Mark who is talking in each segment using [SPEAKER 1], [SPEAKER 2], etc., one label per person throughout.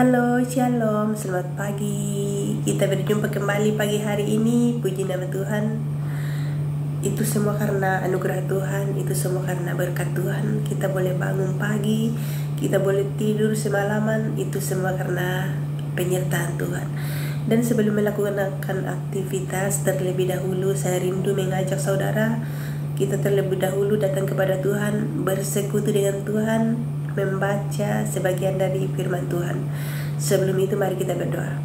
[SPEAKER 1] Halo, shalom, selamat pagi. Kita berjumpa kembali pagi hari ini. Puji nama Tuhan. Itu semua karena anugerah Tuhan, itu semua karena berkat Tuhan. Kita boleh bangun pagi, kita boleh tidur semalaman, itu semua karena penyertaan Tuhan. Dan sebelum melakukan aktivitas, terlebih dahulu saya rindu mengajak saudara kita terlebih dahulu datang kepada Tuhan, bersekutu dengan Tuhan, membaca sebagian dari firman Tuhan. Sebelum itu mari kita berdoa.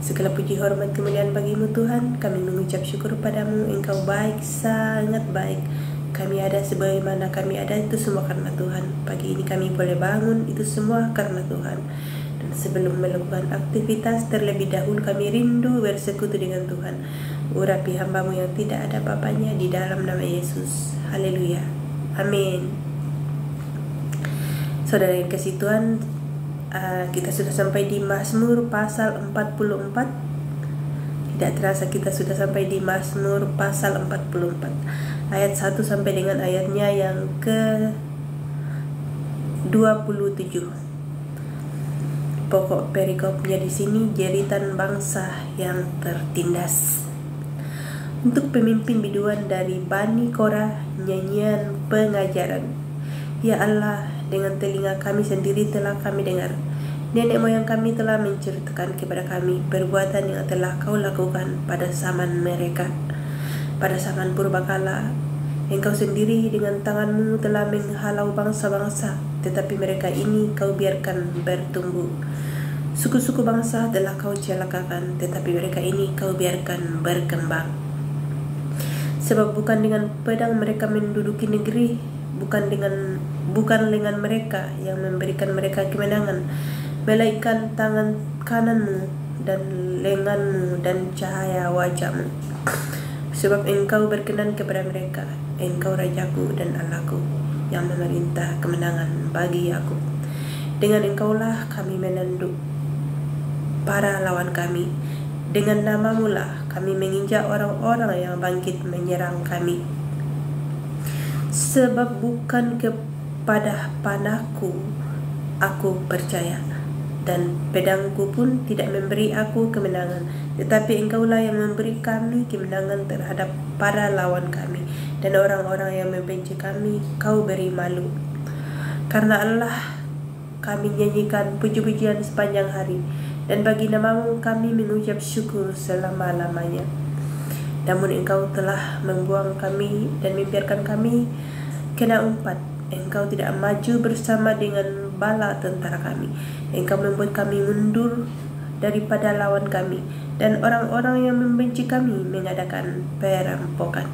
[SPEAKER 1] Segala puji hormat kemuliaan bagimu Tuhan, kami mengucap syukur padamu, Engkau baik, sangat baik. Kami ada sebagaimana kami ada itu semua karena Tuhan. Pagi ini kami boleh bangun itu semua karena Tuhan. Dan sebelum melakukan aktivitas terlebih dahulu kami rindu bersekutu dengan Tuhan. Urapi hambamu yang tidak ada apa-apanya di dalam nama Yesus. Haleluya. Amin. Saudara yang kasih Tuhan, kita sudah sampai di Mazmur pasal 44. Tidak terasa kita sudah sampai di Mazmur pasal 44. Ayat 1 sampai dengan ayatnya yang ke-27. Pokok perikopnya di sini jeritan bangsa yang tertindas. Untuk pemimpin biduan dari Bani Korah, nyanyian pengajaran. Ya Allah, dengan telinga kami sendiri telah kami dengar. Nenek moyang kami telah menceritakan kepada kami perbuatan yang telah kau lakukan pada zaman mereka. Pada zaman purbakala, engkau sendiri dengan tanganmu telah menghalau bangsa-bangsa, tetapi mereka ini kau biarkan bertumbuh. Suku-suku bangsa telah kau celakakan, tetapi mereka ini kau biarkan berkembang. Sebab bukan dengan pedang mereka menduduki negeri, bukan dengan mereka yang memberikan mereka kemenangan, melainkan tangan kananmu dan lenganmu dan cahaya wajahmu. Sebab engkau berkenan kepada mereka, engkau rajaku dan Allahku yang memerintah kemenangan bagi aku. Dengan engkaulah kami menanduk para lawan kami, dengan namamu lah kami menginjak orang-orang yang bangkit menyerang kami. Sebab bukan kepada panahku aku percaya, dan pedangku pun tidak memberi aku kemenangan, tetapi engkaulah yang memberi kami kemenangan terhadap para lawan kami, dan orang-orang yang membenci kami kau beri malu. Karena Allah kami nyanyikan puji-pujian sepanjang hari, dan bagi namamu kami mengucap syukur selama-lamanya. Namun engkau telah membuang kami dan membiarkan kami kena umpat. Engkau tidak maju bersama dengan bala tentara kami. Engkau membuat kami mundur daripada lawan kami, dan orang-orang yang membenci kami mengadakan perampokan.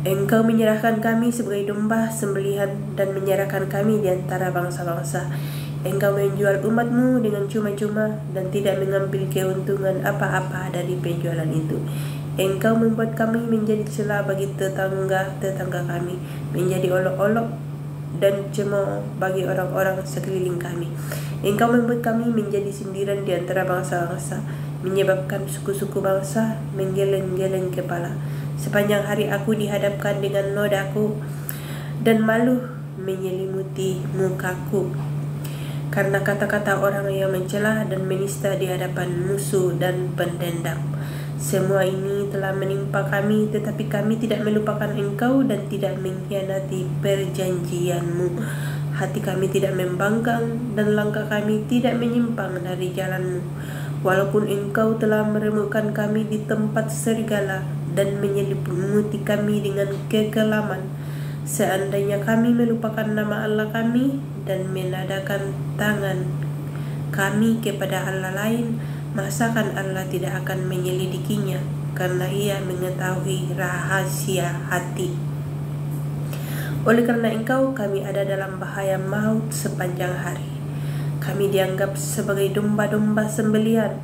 [SPEAKER 1] Engkau menyerahkan kami sebagai domba sembelihan dan menyerahkan kami di antara bangsa-bangsa. Engkau menjual umatmu dengan cuma-cuma dan tidak mengambil keuntungan apa-apa dari penjualan itu. Engkau membuat kami menjadi celah bagi tetangga-tetangga kami, menjadi olok-olok dan cemooh bagi orang-orang sekeliling kami. Engkau membuat kami menjadi sindiran di antara bangsa-bangsa, menyebabkan suku-suku bangsa menggeleng-geleng kepala. Sepanjang hari aku dihadapkan dengan nodaku, dan malu menyelimuti mukaku karena kata-kata orang yang mencela dan menista di hadapan musuh dan pendendam. Semua ini telah menimpa kami, tetapi kami tidak melupakan engkau dan tidak mengkhianati perjanjianmu. Hati kami tidak membangkang dan langkah kami tidak menyimpang dari jalanmu. Walaupun engkau telah meremukkan kami di tempat serigala dan menyelimuti kami dengan kekelaman, seandainya kami melupakan nama Allah kami dan menadakan tangan kami kepada Allah lain, masakan Allah tidak akan menyelidikinya, karena ia mengetahui rahasia hati. Oleh karena engkau kami ada dalam bahaya maut sepanjang hari. Kami dianggap sebagai domba-domba sembelihan.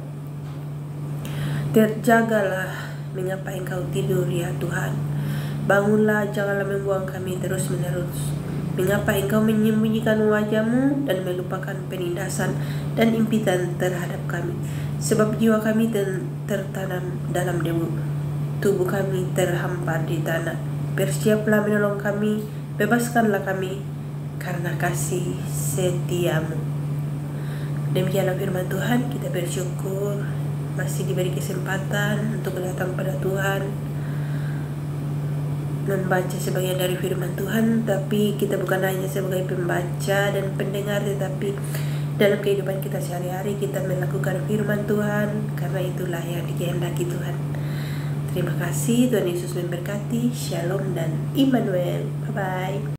[SPEAKER 1] Terjagalah, mengapa engkau tidur ya Tuhan? Bangunlah, janganlah membuang kami terus-menerus. Mengapa engkau menyembunyikan wajahmu dan melupakan penindasan dan impitan terhadap kami? Sebab jiwa kami tertanam dalam debu, tubuh kami terhampar di tanah. Bersiaplah menolong kami, bebaskanlah kami karena kasih setiamu. Demikianlah firman Tuhan. Kita bersyukur masih diberi kesempatan untuk datang pada Tuhan, membaca sebagian dari firman Tuhan. Tapi kita bukan hanya sebagai pembaca dan pendengar, tetapi dalam kehidupan kita sehari-hari kita melakukan firman Tuhan, karena itulah yang dikehendaki Tuhan. Terima kasih, Tuhan Yesus memberkati. Shalom dan Immanuel. Bye-bye.